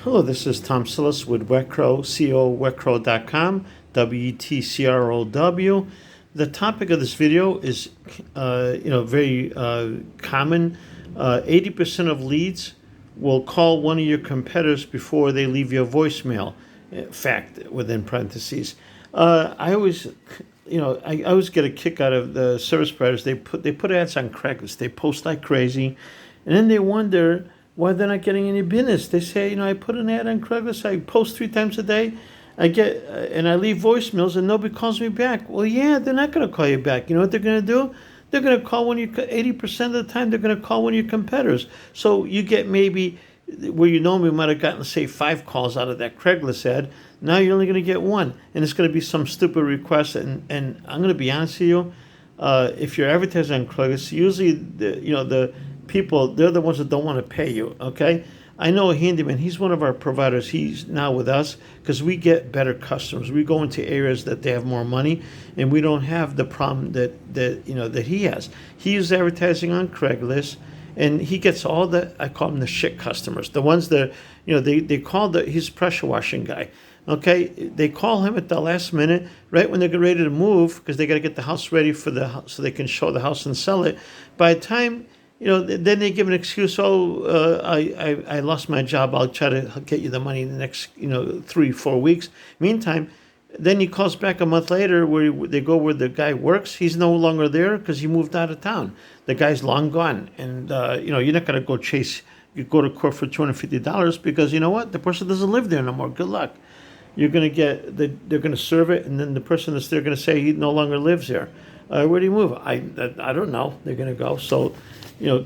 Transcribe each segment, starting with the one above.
Hello, this is Tom Sillis with Wecrow, co.wecrow.com, WETCROW. The topic of this video is, very common. 80% of leads will call one of your competitors before they leave you a voicemail. Fact, within parentheses. I always, I always get a kick out of the service providers. They put ads on Craigslist. They post like crazy, and then they wonder why they're not getting any business. They say, I put an ad on Craigslist, I post 3 times a day, and I leave voicemails and nobody calls me back. Well, yeah, they're not going to call you back. You know what they're going to do? They're going to call 80% of the time, they're going to call one of your competitors. So you get maybe, where you normally might have gotten, say, 5 calls out of that Craigslist ad, now you're only going to get 1. And it's going to be some stupid request. And I'm going to be honest with you, if you're advertising on Craigslist, usually the people, they're the ones that don't want to pay you, okay? I know a handyman, he's one of our providers. He's now with us because we get better customers. We go into areas that they have more money, and we don't have the problem that he has. He is advertising on Craigslist, and he gets all the, I call them the shit customers, the ones that, they call he's pressure washing guy. Okay, they call him at the last minute, right when they're ready to move, because they got to get the house ready for so they can show the house and sell it. By the time, then they give an excuse. I lost my job. I'll try to get you the money in the next, 3-4 weeks. Meantime, then he calls back a month later where they go where the guy works. He's no longer there because he moved out of town. The guy's long gone. And, you're not going to go to court for $250 because you know what? The person doesn't live there no more. Good luck. You're going to they're going to serve it. And then the person that's there going to say he no longer lives there. Where do you move? I don't know. They're going to go. So,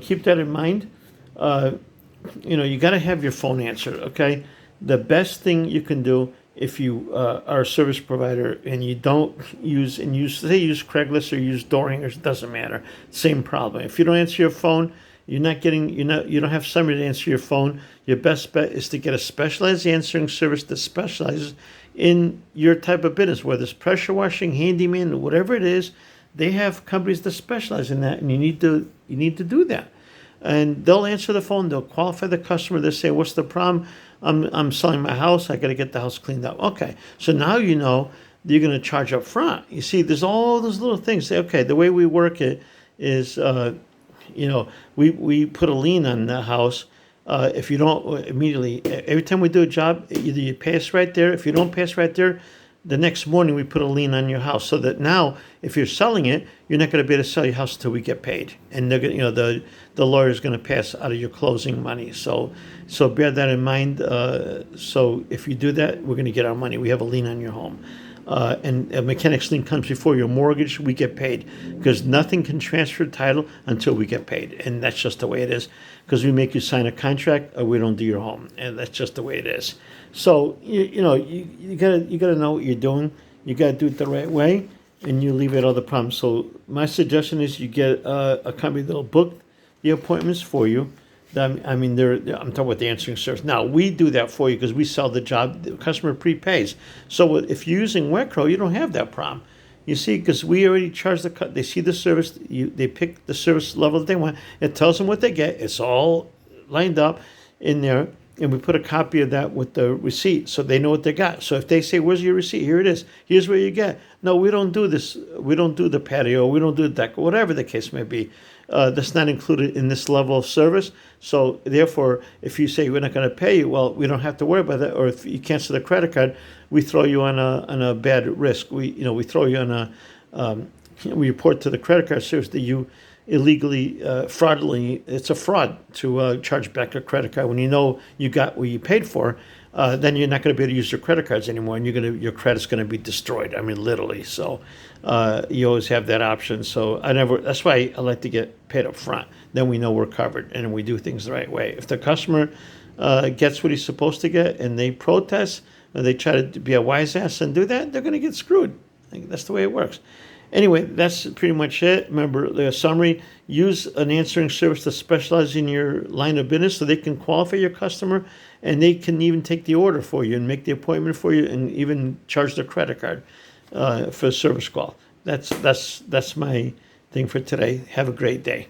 keep that in mind. You got to have your phone answered, okay? The best thing you can do if you are a service provider and you don't use Craigslist or use door hangers, it doesn't matter. Same problem. If you don't answer your phone, you don't have somebody to answer your phone, your best bet is to get a specialized answering service that specializes in your type of business, whether it's pressure washing, handyman, whatever it is. They have companies that specialize in that, and you need to do that. And they'll answer the phone. They'll qualify the customer. They'll say, "What's the problem? I'm selling my house. I got to get the house cleaned up." Okay, so now you know you're going to charge up front. You see, there's all those little things. Say, okay, the way we work it is, we put a lien on the house. If you don't immediately, every time we do a job, either you pay us right there. If you don't pay us right there, the next morning we put a lien on your house, so that now if you're selling it, you're not going to be able to sell your house until we get paid, and they're going, the lawyer's going to pass out of your closing money. So bear that in mind. So if you do that, we're going to get our money. We have a lien on your home, and a mechanic's lien comes before your mortgage. We get paid because nothing can transfer title until we get paid, and that's just the way it is. Because we make you sign a contract, or we don't do your home, and that's just the way it is. So you gotta know what you're doing. You gotta do it the right way, and you alleviate all the problems. So my suggestion is you get a company that'll book the appointments for you. I'm talking about the answering service. Now we do that for you because we sell the job. The customer prepays. So if you're using Wecrow, you don't have that problem. You see, because we already charge they see the service, they pick the service level that they want. It tells them what they get. It's all lined up in there, and we put a copy of that with the receipt so they know what they got. So if they say, "Where's your receipt?" Here it is. Here's where you get. No, we don't do this. We don't do the patio. We don't do the deck, whatever the case may be. That's not included in this level of service. So therefore, if you say we're not going to pay you, well, we don't have to worry about that. Or if you cancel the credit card, we throw you on a bad risk. We throw you on we report to the credit card service that you illegally, fraudulently, it's a fraud to charge back a credit card when you know you got what you paid for. Then you're not going to be able to use your credit cards anymore, and your credit's going to be destroyed. I mean, literally. So you always have that option. So that's why I like to get paid up front. Then we know we're covered, and we do things the right way. If the customer gets what he's supposed to get, and they protest, or they try to be a wise ass and do that, they're going to get screwed. That's the way it works. Anyway, that's pretty much it. Remember the summary: use an answering service that specializes in your line of business so they can qualify your customer, and they can even take the order for you and make the appointment for you and even charge their credit card for a service call. That's my thing for today. Have a great day.